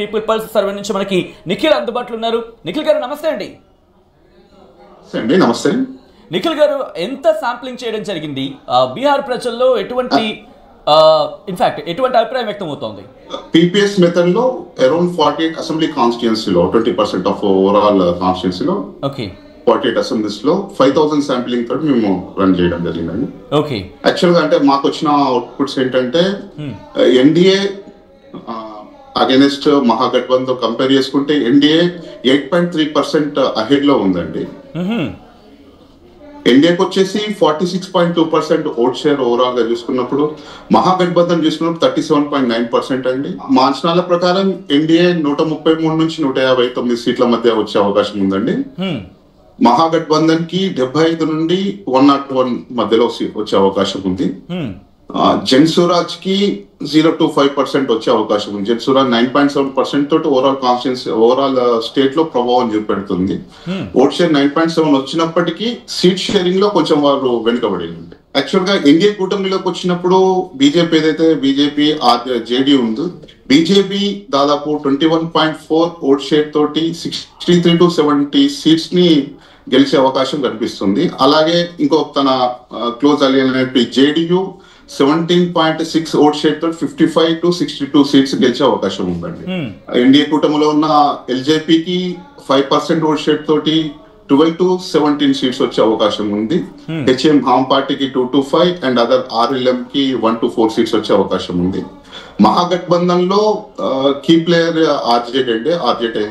People pulse survey నుంచి మనకి నిఖిల్ అందుబాటులో ఉన్నారు. నిఖిల్ గారు నమస్తే అండి. నమస్తే నిఖిల్ గారు, ఎంత శాంప్లింగ్ చేయడం జరిగింది? బీహార్ ప్రజల్లో ఎటువంటి ఎటువంటి అభిప్రాయం వ్యక్తం అవుతోంది? పీపీఎస్ మెథడ్ లో అరౌండ్ 48 అసెంబ్లీ కాన్స్టిట్యుయెన్సీలో 20% ఆఫ్ ఓవరాల్ కాన్స్టిట్యుయెన్సీలో 48 అసెంబ్లీస్ లో 5000 శాంప్లింగ్ తోటి మేము రన్ చేయడం జరిగిందండి. యాక్చువల్ గా అంటే మాకు వచ్చిన అవుట్పుట్స్ ఏంటంటే ఎన్డీఏ అగైనెస్ట్ మహాగఠబంధన్ కంపేర్ చేసుకుంటే ఎన్డీఏ 8.3% అహెడ్ లో ఉందండి. ఎన్డీఏకి వచ్చేసి 46.2% ఓట్ షేర్ ఓవరాల్ గా చూసుకున్నప్పుడు, మహాగఠబంధన్ చూసుకున్నప్పుడు 37.9% అండి. మా అంచనాల ప్రకారం ఎన్డీఏ 133 నుంచి 159 సీట్ల మధ్య వచ్చే అవకాశం ఉందండి. మహాగఠబంధన్ కి 75 నుండి 101 మధ్యలో వచ్చే అవకాశం ఉంది. జన్సురాజ్ కి 0 to 5% వచ్చే అవకాశం ఉంది. జన్సురాజ్ 9.7% తోటి ఓవరాల్ కాన్స్టిట్యుయెన్సీ ఓవరాల్ స్టేట్ లో ప్రభావం చూపెడుతుంది. ఓట్ షేర్ 9.7 వచ్చినప్పటికీ సీట్ షేరింగ్ లో కొంచెం వారు వెనుకబడింది. యాక్చువల్ గా ఎన్డీఏ కూటమిలోకి వచ్చినప్పుడు బీజేపీ ఏదైతే బీజేపీ జేడీ ఉందో, బీజేపీ దాదాపు 21.4 ఓట్ షేర్ తోటి 63 to 70 సీట్స్ ని గెలిచే అవకాశం కనిపిస్తుంది. అలాగే ఇంకో తన close alliance JDU 17.6 vote share తో 55 to 62 సీట్స్ గెలిచే అవకాశం ఉందండి. ఎన్డీఏ కూటమిలో ఉన్న ఎల్జేపీకి 5% ఓట్ షేర్ తోటి 12 to 17 సీట్స్ వచ్చే అవకాశం ఉంది. హెచ్ఎం హామ్ పార్టీకి 2 to 5 అండ్ అదర్ ఆర్ఎల్ఎం కి 1 to 4 సీట్స్ వచ్చే అవకాశం ఉంది. మహాగఠబంధన్ లో కీ ప్లేయర్ ఆర్జేడీ అండి. ఆర్జేడీ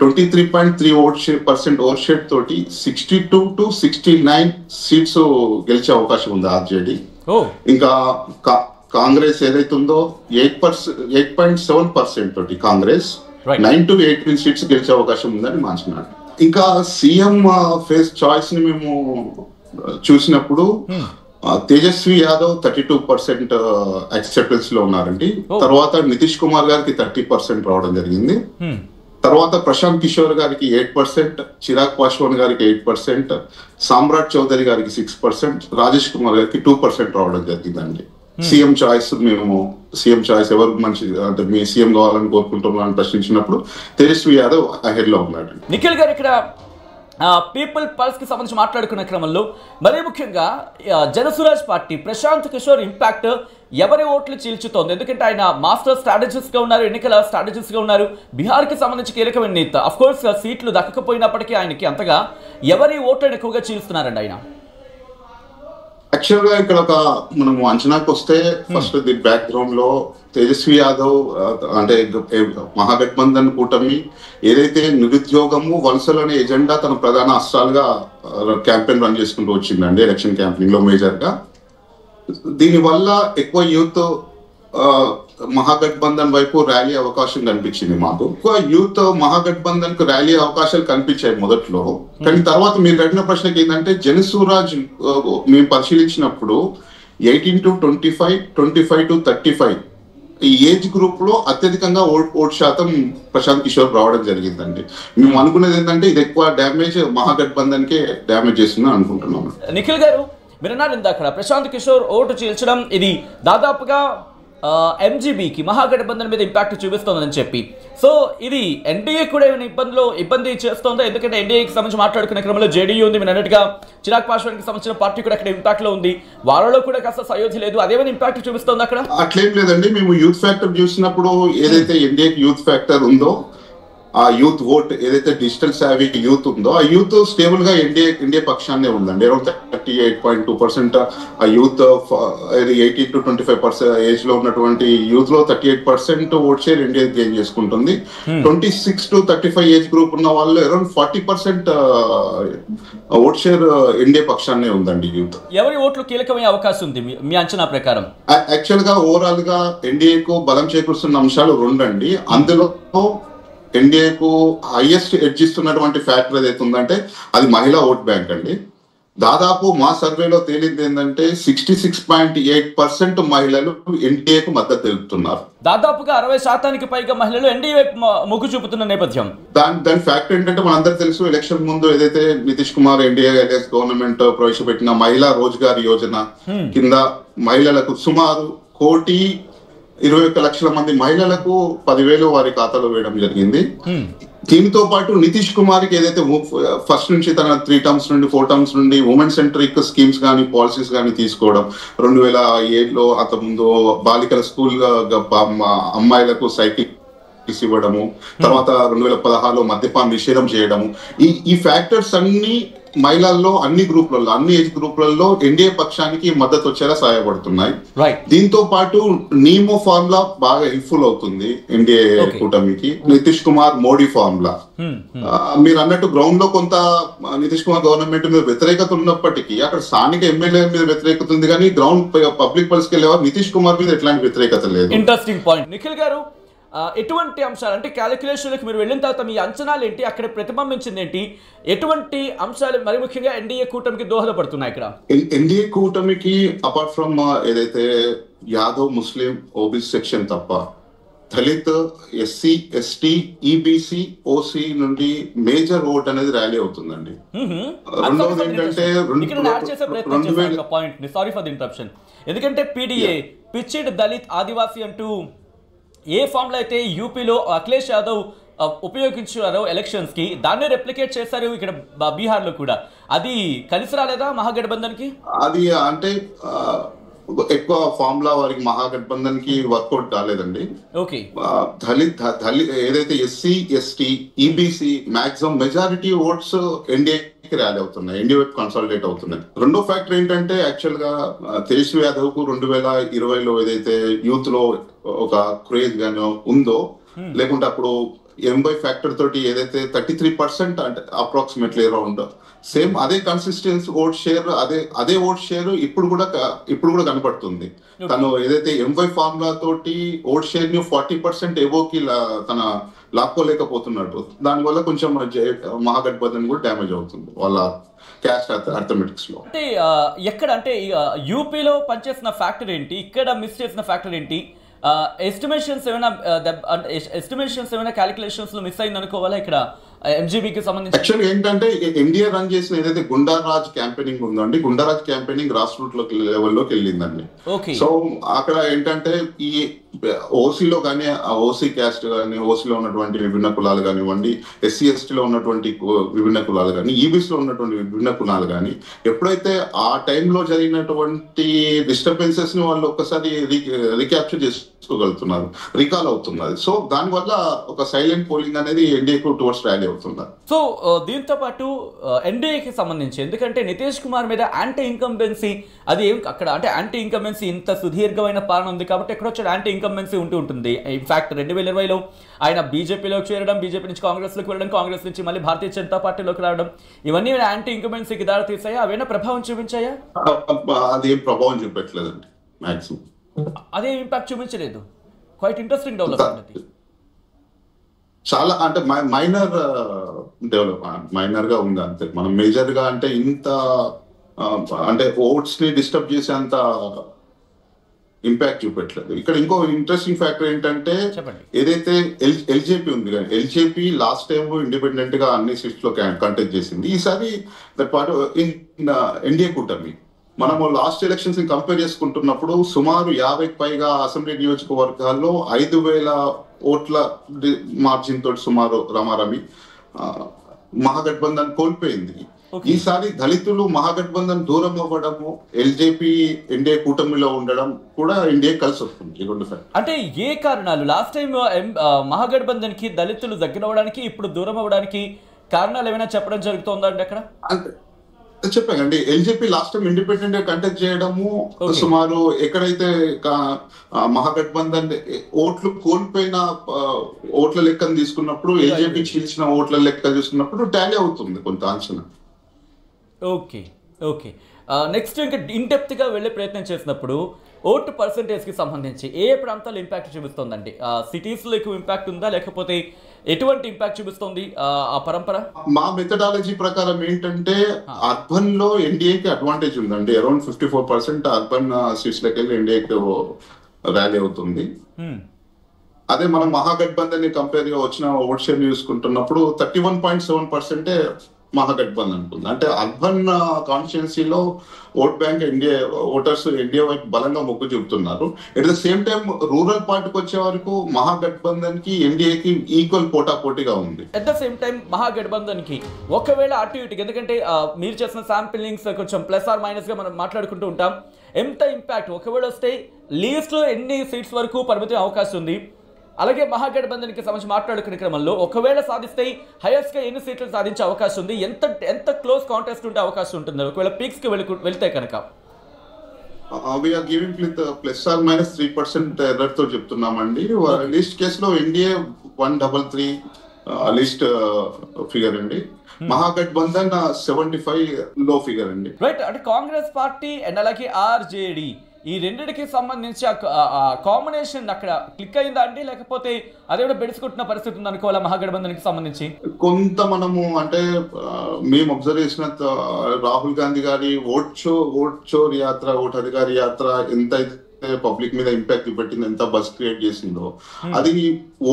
23.3% ఓట్ షేర్ తోటి 62 to 69 సీట్స్ గెలిచే అవకాశం ఉంది ఆర్జేడీ. ఇంకా కాంగ్రెస్ ఏదైతే ఉందో 8.7% తోటి కాంగ్రెస్ 9 to 18 సీట్స్ గెలిచే అవకాశం ఉందని అంచనా. ఇంకా సీఎం ఫేస్ చాయిస్ ని మేము చూసినప్పుడు తేజస్వి యాదవ్ 32% యాక్సెప్టెన్స్ లో ఉన్నారండి. తర్వాత నితీష్ కుమార్ గారికి 30% రావడం జరిగింది. తర్వాత ప్రశాంత్ కిషోర్ గారికి 8%, చిరాగ్ పాస్వాన్ గారికి 8%, సామ్రాట్ చౌదరి గారికి 6%, రాజేష్ కుమార్ గారికి 2% రావడం జరిగిందండి. సీఎం చాయిస్ మేము సీఎం చాయిస్ ఎవరు మంచి అంటే మీ సీఎం కావాలని కోరుకుంటున్నారని ప్రశ్నించినప్పుడు తేజస్వి యాదవ్ అహెడ్ లో ఉన్నాడు. నిఖిల్ గారు, ఇక్కడ పీపుల్ పల్స్ కి సంబంధించి మాట్లాడుకున్న క్రమంలో మరీ ముఖ్యంగా జనసురాజ్ పార్టీ ప్రశాంత్ కిషోర్ ఇంపాక్ట్ ఎవరి ఓట్లు చీల్చుతోంది? ఎందుకంటే ఆయన మాస్టర్ స్ట్రాటజిస్ట్ గా ఉన్నారు, ఎన్నికల స్ట్రాటజిస్ట్ గా ఉన్నారు, బీహార్ కి సంబంధించి కీలకమైన నేత. అఫ్ కోర్స్ సీట్లు దక్కకపోయినప్పటికీ ఆయనకి అంతగా ఎవరి ఓట్లను ఎక్కువగా చీల్స్తున్నారండి ఆయన? యాక్చువల్ గా ఇక్కడ ఒక మనము అంచనాకు వస్తే ఫస్ట్ ది బ్యాక్ గ్రౌండ్ లో తేజస్వి యాదవ్ అంటే మహాగఠబంధన్ కూటమి ఏదైతే నిరుద్యోగము వలసలు అనే ఎజెండా తన ప్రధాన అస్త్రాలుగా క్యాంపెయిన్ రన్ చేసుకుంటూ వచ్చిందండి ఎలక్షన్ క్యాంపెయినింగ్ లో మేజర్ గా. దీని వల్ల ఎక్కువ యూత్ మహాగఠబంధన్ వైపు ర్యాలీ అవకాశం కనిపించింది. మాకు ఎక్కువ యూత్ మహాగఠబంధన్ కు ర్యాలీ అవకాశాలు కనిపించాయి మొదట్లో. కానీ తర్వాత మీరు అడిగిన ప్రశ్నకి ఏంటంటే జనసురాజ్ మేము పరిశీలించినప్పుడు 18 to 25, 25 to 35 ఈ ఏజ్ గ్రూప్ లో అత్యధికంగా ఓట్ శాతం ప్రశాంత్ కిషోర్ రావడం జరిగిందండి. మేము అనుకునేది ఏంటంటే ఇది ఎక్కువ డ్యామేజ్ మహాగఠబంధన్ కే డ్యామేజ్ చేస్తుందని అనుకుంటున్నాము. నిఖిల్ గారు, మీరు అన్నారు ఇందాక ప్రశాంత్ కిషోర్ ఓటు చీల్చడం ఇది దాదాపుగా ఎంజీబీకి మహాగఠబంధన్ మీద ఇంపాక్ట్ చూపిస్తోందని చెప్పి, సో ఇది ఎన్డీఏ కూడా ఇబ్బంది చేస్తోందా? ఎందుకంటే ఎన్డీఏకి సంబంధించి మాట్లాడుకునే క్రమంలో జేడీయూ ఉంది, మీరు అన్నట్టుగా చిరాగ్ పాస్వాన్ కి సంబంధించిన పార్టీ కూడా అక్కడ ఇంపాక్ట్ లో ఉంది, వాళ్ళలో కూడా కాస్త సయోధ్య లేదు, అదేమైనా ఇంపాక్ట్ చూపిస్తోంది అక్కడ? అట్లేం లేదండి. మేము యూత్ ఫ్యాక్టర్ చూసినప్పుడు ఏదైతే ఎన్డీఏకి యూత్ ఫ్యాక్టర్ ఉందో, ఆ యూత్ ఓట్ ఏదైతే డిజిటల్ సావీ యూత్ ఉందో ఆ యూత్ స్టేబుల్ గా ఎన్డీఏ పక్షాన్నే ఉందండి. అరౌండ్ 38.2% ఆ యూత్ 18 to 25% ఏజ్ లో ఉన్నటువంటి యూత్ లో 38% ఓట్ షేర్ ఎన్డీఏ గెయిన్ చేసుకుంటుంది. 26 to 35 ఏజ్ గ్రూప్ ఉన్న వాళ్ళు అరౌండ్ 40% ఓట్ షేర్ ఎన్డీఏ పక్షాన్నే ఉందండి యూత్. ఎవరి ఓట్లు కీలకమయ్యే అవకాశం ఉంది మీ అంచనా ప్రకారం? యాక్చువల్ గా ఓవరాల్ గా ఎన్డీఏకు బలం చేకూరుస్తున్న అంశాలు 2 అండి. అందులో ఎన్డీఏకు హైయెస్ట్ ఎడ్జ్ ఇస్తున్నటువంటి ఫ్యాక్టర్ ఏదైతే ఉందంటే అది మహిళా ఓట్ బ్యాంక్ అండి. దాదాపు మా సర్వేలో తేలింది ఏంటంటే 66.8% మహిళలు ఎన్డీఏకు మద్దతు తెలుపుతున్నారు. దాదాపుగా 60% పైగా మహిళలు ఎన్డీఏ మొగ్గు చూపుతున్న నేపథ్యం. దాని ఫ్యాక్టర్ ఏంటంటే మనందరికి తెలుసు, ఎలక్షన్ ముందు ఏదైతే నితీష్ కుమార్ ఎన్డీఏ గవర్నమెంట్ ప్రవేశపెట్టిన మహిళా రోజ్గార్ యోజన కింద మహిళలకు సుమారు 1 21 లక్షల మంది మహిళలకు 10,000 వారి ఖాతాలో వేయడం జరిగింది. దీంతో పాటు నితీష్ కుమార్ కి ఏదైతే ఫస్ట్ నుంచి తన 3 టర్మ్స్ నుండి 4 టర్మ్స్ నుండి ఉమెన్ సెంట్రిక్ స్కీమ్స్ కానీ పాలసీస్ కానీ తీసుకోవడం, 2007లో అంతకుముందు బాలికల స్కూల్ అమ్మాయిలకు సైకిల్ ఇవ్వడము, తర్వాత 2016లో మద్యపాన నిషేధం చేయడము, ఈ ఫ్యాక్టర్స్ అన్ని మహిళల్లో అన్ని గ్రూపులలో అన్ని ఏజ్ గ్రూపులలో ఎన్డీఏ పక్షానికి మద్దతు వచ్చేలా సహాయపడుతున్నాయి. దీంతో పాటు నీమో ఫార్ములా బాగా హెల్ప్ఫుల్ అవుతుంది ఎన్డీఏ కూటమికి. నితీష్ కుమార్ మోడీ ఫార్ములా మీరు అన్నట్టు గ్రౌండ్ లో కొంత నితీష్ కుమార్ గవర్నమెంట్ మీద వ్యతిరేకత ఉన్నప్పటికీ అక్కడ స్థానిక ఎమ్మెల్యే మీద వ్యతిరేకత ఉంది, కానీ గ్రౌండ్ పబ్లిక్ పల్స్కి వెళ్ళేవారు నితీష్ కుమార్ మీద ఎట్లాంటి వ్యతిరేకత లేదు. ఇంట్రెస్టింగ్ పాయింట్ నిఖిల్ గారు. ఎటువంటి అంశాలు అంటే క్యాలిక్యులేషన్లకు మీరు వెళ్ళిన తర్వాత మీ అంచనాలు ఏంటి, అక్కడ ప్రతిబింబించింది ఏంటి, ఎటువంటి అంశాలు మరి ముఖ్యంగా ఎన్డీఏ కూటమికి దోహదపడుతున్నాయి? ఇక్కడ ఎన్డీఏ కూటమికి అపార్ట్ ఫ్రమ్ ఏదైతే యాదవ్ ముస్లిం ఓబీసీ సెక్షన్ తప్ప Dalit SC ST EBC OC నుండి మేజర్ ఓట్ అనేది ర్యాలీ అవుతుందండి. రెండవది ఏంటంటే సారీ ఫర్ ది ఇంటరప్షన్, ఎందుకంటే పీడీఏ పిచ్చిడ్ దళిత్ ఆదివాసీ అంటూ ఏ ఫామ్ లో అయితే యూపీలో అఖిలేష్ యాదవ్ ఉపయోగించారో ఎలక్షన్స్ కి, దాన్ని రెప్లికేట్ చేశారు ఇక్కడ బీహార్ లో కూడా. అది కలిసి రాలేదా మహాగఠబంధన్ కి? అది అంటే ఎక్కువ ఫార్ములా వారికి మహాగఠబంధన్ కి వర్కౌట్ కాలేదండి. ఓకే, దళిత్ ఏదైతే SC ST EBC maximum majority votes ఎన్డీఏకి ర్యాలీ అవుతున్నాయి, ఎన్డీఏ కన్సాలిడేట్ అవుతున్నాయి. రెండో ఫ్యాక్టర్ ఏంటంటే యాక్చువల్ గా తేజస్వి యాదవ్ కు 2020లో ఏదైతే యూత్ లో ఒక క్రేజ్ గానీ ఉందో, లేకుంటే అప్పుడు 80 ఫ్యాక్టర్ తోటి ఏదైతే 33% అంటే అప్రాక్సిమేట్లీ అరౌండ్ సేమ్ అదే కన్సిస్టెన్సీ ఓట్ షేర్ అదే ఓట్ షేర్ ఇప్పుడు కూడా కనపడుతుంది. తను ఏదైతే 80 ఫార్ములా తోటి ఓట్ షేర్ ని 40% ఎబోకి తన లాక్కోలేకపోతున్నాడు. దానివల్ల కొంచెం మహాగఠబంధన్ కూడా డ్యామేజ్ అవుతుంది వాళ్ళ క్యాస్ట్ అర్థమెటిక్స్ లో. అంటే ఎక్కడ అంటే యూపీలో పనిచేసిన ఫ్యాక్టర్ ఏంటి, ఇక్కడ మిస్ చేసిన ఫ్యాక్టర్ ఏంటి, ఎస్టిమేషన్స్ ఏమైనా క్యాలిక్యులేషన్స్ లో మిస్ అయింది అనుకోవాలా ఇక్కడ ఎంజీబీకి సంబంధించి? యాక్చువల్ ఏంటంటే ఎన్డీఏ రన్ చేసిన ఏదైతే గుండారాజ్ క్యాంపెయినింగ్ ఉందో అండి, Gundaraj campaigning grass root లెవెల్లోకి వెళ్ళిందండి. So అక్కడ ఏంటంటే ఈ ఓసీలో కానీ ఓసీ క్యాస్ట్ కానీ ఓసీలో ఉన్నటువంటి విభిన్న కులాలు కానివ్వండి, ఎస్సీ ఎస్టీలో ఉన్నటువంటి విభిన్న కులాలు కానీ, ఈబీసీలో ఉన్నటువంటి విభిన్న కులాలు కానీ ఎప్పుడైతే ఆ టైంలో జరిగినటువంటి డిస్టర్బెన్సెస్ ని వాళ్ళు ఒక్కసారి రీక్యాప్చర్ చేసుకోగలుగుతున్నారు, రీకాల్ అవుతున్నారు. సో దానివల్ల ఒక సైలెంట్ పోలింగ్ అనేది ఎన్డీఏకు టువర్డ్స్ ర్యాలీ అవుతున్నారు. సో దీంతో పాటు ఎన్డీఏకి సంబంధించి ఎందుకంటే నితీష్ కుమార్ మీద యాంటీ ఇన్కంబెన్సీ అది ఏం అక్కడ అంటే యాంటీ ఇన్కంబెన్సీ ఇంత సుదీర్ఘమైన పాలన ఉంది కాబట్టి ఎక్కడొచ్చాడు యాంటీ ఇన్కంబెన్సీ ఉంటుంది. ఇన్ఫాక్ట్ 2020లో ఆయన బీజేపీలోకి చేరడం, బీజేపీ నుంచి కాంగ్రెస్లోకి వెళ్ళడం, కాంగ్రెస్ నుంచి మళ్ళీ భారతీయ జనతా పార్టీలోకి రావడం, ఇవన్నీ యాంటీ ఇన్కంబెన్సీకి దారి తీసాయా? అవేనా ప్రభావం చూపించాయా? అది ఏం ప్రభావం చూపెట్టలేదండి, మాక్సిమం అదే ఇంపాక్ట్ చూపించలేదు. Quite interesting development. చాలా అంటే మైనర్ డెవలప్మెంట్, మైనర్ గా ఉంది అంతే. మనం మేజర్ గా అంటే ఇంత అంటే ఓట్స్ ని డిస్టర్బ్ చేసేంత ఇంపాక్ట్ చూపెట్టలేదు. ఇక్కడ ఇంకో ఇంట్రెస్టింగ్ ఫ్యాక్టర్ ఏంటంటే ఏదైతే ఎల్జేపీ ఉంది కానీ ఎల్జేపీ లాస్ట్ టైం ఇండిపెండెంట్ గా అన్ని సీట్స్ లో కంటెస్ట్ చేసింది. ఈసారి దట్ పార్ట్ ఇన్ ఎన్డీఏ కూటమి మనము లాస్ట్ ఎలక్షన్స్ ని కంపేర్ చేసుకుంటున్నప్పుడు సుమారు 50కి పైగా అసెంబ్లీ నియోజకవర్గాల్లో 5,000 ఓట్ల మార్జిన్ తోటి సుమారు రమారమి మహాగఠబంధన్ కోల్పోయింది. ఈసారి దళితులు మహాగఠబంధన్ దూరం అవ్వడము, ఎల్జేపీ ఎన్డీఏ కూటమిలో ఉండడం కూడా ఎన్డీఏ కలిసి వస్తుంది. అంటే ఏ కారణాలు లాస్ట్ టైం మహాగఠబంధన్ కి దళితులు దగ్గర అవ్వడానికి ఇప్పుడు దూరం అవ్వడానికి కారణాలు ఏమైనా చెప్పడం జరుగుతుందా అండి? అక్కడ చెప్పానండి, ఎల్జేపీ లాస్ట్ టైం ఇండిపెండెంట్ గా కంటెస్ట్ చేయడము సుమారు ఎక్కడైతే మహాగఠబంధన్ ఓట్లు కోల్పోయిన ఓట్ల లెక్కను తీసుకున్నప్పుడు ఎల్జేపీ చీల్చిన ఓట్ల లెక్క తీసుకున్నప్పుడు టాలీ అవుతుంది కొంత అంచనా. ఓకే ఓకే, నెక్స్ట్ ఇంకా ఇన్ డెప్త్ గా వెళ్ళే ప్రయత్నం చేసినప్పుడు ఓటు పర్సంటేజ్ కి సంబంధించి ఏ ప్రాంతాలు ఇంపాక్ట్ చూపిస్తుందండి? సిటీస్ లో ఎక్కువ ఇంపాక్ట్ ఉందా లేకపోతే ఎటువంటి ఇంపాక్ట్ చూపిస్తుంది ఆ పరంపర? మా మెథడాలజీ ప్రకారం ఏంటంటే అర్బన్ లో ఎన్డీఏకి అడ్వాంటేజ్ ఉందండి. అరౌండ్ 54% అర్బన్ సీట్స్ లకి వెళ్ళి ఎన్డీఏకి ర్యాలీ అవుతుంది. అదే మనం మహాగఠబంధన్ ని కంపేర్ గా వచ్చిన ఓట్ షేర్ చూసుకుంటున్నప్పుడు 31.7% మహాగఠబంధన్ ఉంది. అంటే అర్బన్ కాన్స్టిట్యున్సీలో ఓట్ బ్యాంక్ ఓటర్స్ ఎన్డీఏ వైపు బలంగా మొగ్గు చూపుతున్నారు. At the same time rural పార్టీకి వచ్చే వరకు మహాగఠబంధన్ కి ఎన్డీఏకి ఈక్వల్ పోటాపోటీగా ఉంది. At the same time Mahagathbandhan కి ఒకవేళ అటు ఇటుకి, ఎందుకంటే మీరు చేసిన శాంపిలింగ్స్ కొంచెం ప్లస్ ఆర్ మైనస్ గా మనం మాట్లాడుకుంటూ ఉంటాం, ఎంత ఇంపాక్ట్ ఒకవేళ వస్తే లీస్ట్ లో ఎన్ని సీట్స్ వరకు పరిమితి అవకాశం ఉంది, అలాగే మహాగఠబంధన్కి సంబంధించి మాట్లాడుకునే క్రమంలో ఒకవేళ సాధిస్తే హైయెస్ట్ గా ఎన్ని సీట్లు సాధించే అవకాశం ఉంది, ఎంత క్లోజ్ కాంటెస్ట్ ఉండే అవకాశం ఉంటుంది ఒకవేళ పీక్స్ కి వెళ్తే కనుక? We are giving with plus or minus 3% error తో చెప్తున్నామండి. లిస్ట్ కేసులో ఎన్డీఏ 133 లిస్ట్ ఫిగర్ అండి, మహాగఠబంధన్ 75 లో ఫిగర్ అండి. రైట్, అంటే కాంగ్రెస్ పార్టీ అండ్ అలాగే ఆర్జేడి ఈ రెండిటికి సంబంధించి కాంబినేషన్ అక్కడ క్లిక్ అయిందా అండి, లేకపోతే అదే కూడా బెడుచుకుంటున్న పరిస్థితి ఉంది అనుకోవాలా మహాగఠబంధన్కి సంబంధించి? కొంత మనము అంటే మేము అబ్జర్వ్ చేసినంత రాహుల్ గాంధీ గారి ఓట్ చోర్ యాత్ర, ఓట్ అధికారి యాత్ర ఎంతైతే పబ్లిక్ మీద ఇంపాక్ట్ చూపెట్టింది, ఎంత బస్ క్రియేట్ చేసిందో అది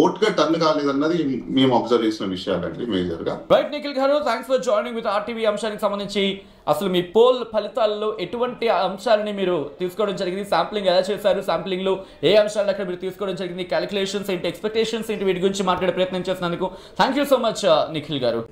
ఓట్ గా టర్న్ కాలేదన్నది మేము అబ్జర్వ్ చేసిన విషయాలండి మేజర్ గా. రైట్ నిఖిల్ గారు, thanks for joining with RTV. అంశానికి సంబంధించి అసలు మీ పోల్ ఫలితాల్లో ఎటువంటి అంశాలని మీరు తీసుకోవడం జరిగింది, శాంప్లింగ్ ఎలా చేశారు, శాంప్లింగ్ లో ఏ అంశాలను అక్కడ మీరు తీసుకోవడం జరిగింది, క్యాలిక్యులేషన్స్ ఏంటి, ఎక్స్పెక్టేషన్స్ ఏంటి, వీటి గురించి మాట్లాడే ప్రయత్నం చేసినందుకు thank you so much Nikhil గారు.